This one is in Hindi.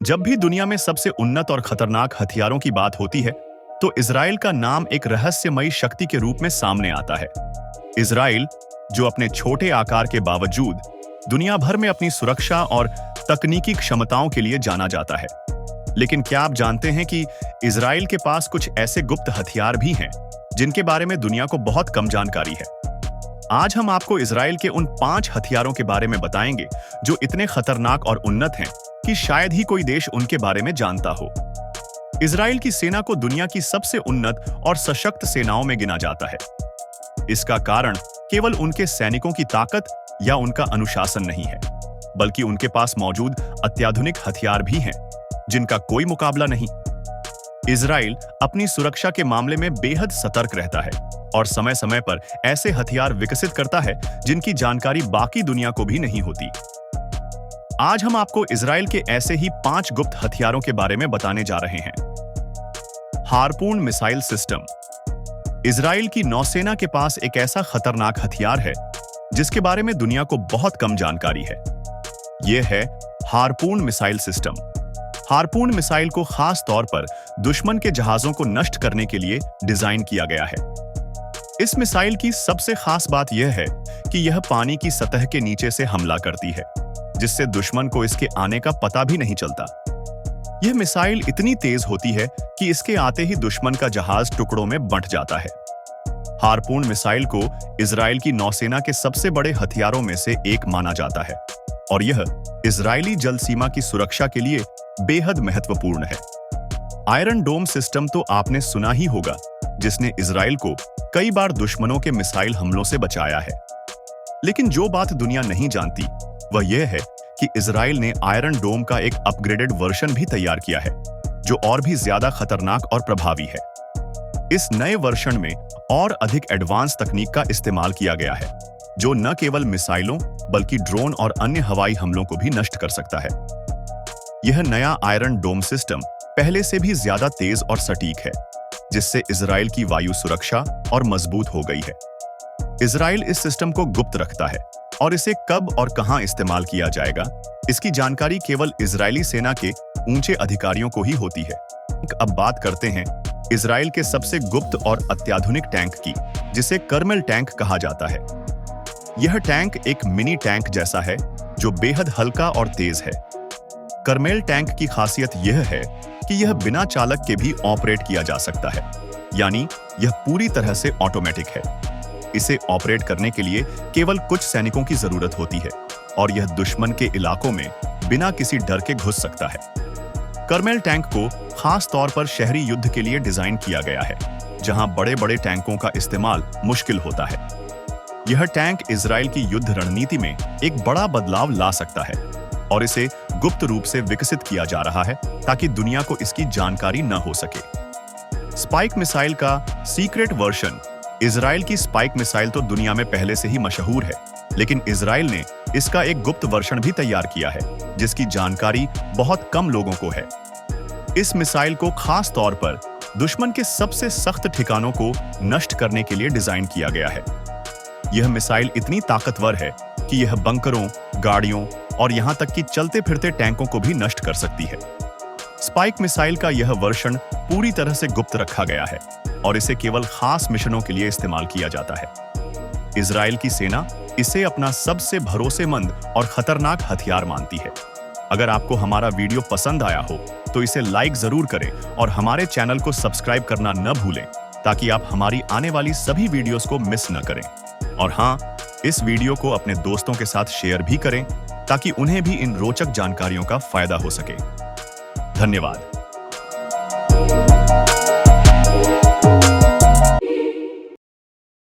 जब भी दुनिया में सबसे उन्नत और खतरनाक हथियारों की बात होती है, तो इजराइल का नाम एक रहस्यमयी शक्ति के रूप में सामने आता है। इजराइल, जो अपने छोटे आकार के बावजूद दुनिया भर में अपनी सुरक्षा और तकनीकी क्षमताओं के लिए जाना जाता है। लेकिन क्या आप जानते हैं कि इजराइल के पास कुछ ऐसे गुप्त हथियार भी हैं, जिनके बारे में दुनिया को बहुत कम जानकारी है। आज हम आपको इजराइल के उन 5 हथियारों के बारे में बताएंगे, जो इतने खतरनाक और उन्नत हैं कि शायद ही कोई देश उनके बारे में जानता हो। इजराइल की सेना को दुनिया की सबसे उन्नत और सशक्त सेनाओं में गिना जाता है। इसका कारण केवल उनके सैनिकों की ताकत या उनका अनुशासन नहीं है, बल्कि उनके पास मौजूद अत्याधुनिक हथियार भी हैं, जिनका कोई मुकाबला नहीं। इजराइल अपनी सुरक्षा के मामले में बेहद सतर्क रहता है और समय समय पर ऐसे हथियार विकसित करता है जिनकी जानकारी बाकी दुनिया को भी नहीं होती। आज हम आपको इजराइल के ऐसे ही 5 गुप्त हथियारों के बारे में बताने जा रहे हैं। Harpoon missile system. इजराइल की नौसेना के पास एक ऐसा खतरनाक हथियार है जिसके बारे में दुनिया को बहुत कम जानकारी है। यह है harpoon missile system. Harpoon missile को खास तौर पर दुश्मन के जहाजों को नष्ट करने के लिए डिजाइन किया गया है। इस मिसाइल की सबसे खास बात यह है कि यह पानी की सतह के नीचे से हमला करती है, जिससे दुश्मन को इसके आने का पता भी नहीं चलता। यह मिसाइल इतनी तेज होती है कि इसके आते ही दुश्मन का जहाज टुकड़ों में बंट जाता है। हार्पून मिसाइल को इजराइल की नौसेना के सबसे बड़े हथियारों में से एक माना जाता है और यह इजरायली जल सीमा की सुरक्षा के लिए बेहद महत्वपूर्ण है। आयरन डोम सिस्टम तो आपने सुना ही होगा, जिसने इजराइल को कई बार दुश्मनों के मिसाइल हमलों से बचाया है। लेकिन जो बात दुनिया नहीं जानती वह यह है कि इजराइल ने आयरन डोम का एक अपग्रेडेड वर्जन भी तैयार किया है, जो और भी ज्यादा खतरनाक और प्रभावी है। इस नए वर्जन में और अधिक एडवांस तकनीक का इस्तेमाल किया गया है, जो न केवल मिसाइलों बल्कि ड्रोन और अन्य हवाई हमलों को भी नष्ट कर सकता है। यह नया आयरन डोम सिस्टम पहले से भी ज्यादा तेज और सटीक है, जिससे इजराइल की वायु सुरक्षा और मजबूत हो गई है। इजराइल इस सिस्टम को गुप्त रखता है और इसे कब और कहां इस्तेमाल किया जाएगा, इसकी जानकारी केवल इजरायली सेना के ऊंचे अधिकारियों को ही होती है। अब बात करते हैं इजराइल के सबसे गुप्त और अत्याधुनिक टैंक की, जिसे कर्मेल टैंक कहा जाता है। यह टैंक एक मिनी टैंक जैसा है, जो बेहद हल्का और तेज है। कर्मेल टैंक की खासियत यह है कि यह बिना चालक के भी ऑपरेट किया जा सकता है, यानी यह पूरी तरह से ऑटोमेटिक है। इसे ऑपरेट करने के लिए केवल कुछ सैनिकों की जरूरत होती है और यह दुश्मन के इलाकों में बिना किसी डर के घुस सकता है। कर्मेल टैंक को खास तौर पर शहरी युद्ध के लिए डिजाइन किया गया है, जहां बड़े-बड़े टैंकों का इस्तेमाल मुश्किल होता है। यह टैंक इजराइल की युद्ध रणनीति में एक बड़ा बदलाव ला सकता है और इसे गुप्त रूप से विकसित किया जा रहा है ताकि दुनिया को इसकी जानकारी न हो सके। स्पाइक मिसाइल का सीक्रेट वर्जन। इजराइल की स्पाइक मिसाइल तो दुनिया में पहले से ही मशहूर है, लेकिन इजराइल ने इसका एक गुप्त वर्जन भी तैयार किया है, जिसकी जानकारी बहुत कम लोगों को है। इस मिसाइल को खास तौर पर दुश्मन के सबसे सख्त ठिकानों को नष्ट करने के लिए डिजाइन किया गया है। यह मिसाइल इतनी ताकतवर है कि यह बंकरों, गाड़ियों और यहां तक कि चलते फिरते टैंकों को भी नष्ट कर सकती है। स्पाइक मिसाइल का यह वर्जन पूरी तरह से गुप्त रखा गया है और इसे केवल खास मिशनों के लिए इस्तेमाल किया जाता है। इजराइल की सेना इसे अपना सबसे भरोसेमंद और खतरनाक हथियार मानती है। अगर आपको हमारा वीडियो पसंद आया हो तो इसे लाइक जरूर करें और हमारे चैनल को सब्सक्राइब करना न भूलें, ताकि आप हमारी आने वाली सभी वीडियोस को मिस न करें। और हाँ, इस वीडियो को अपने दोस्तों के साथ शेयर भी करें, ताकि उन्हें भी इन रोचक जानकारियों का फायदा हो सके। धन्यवाद।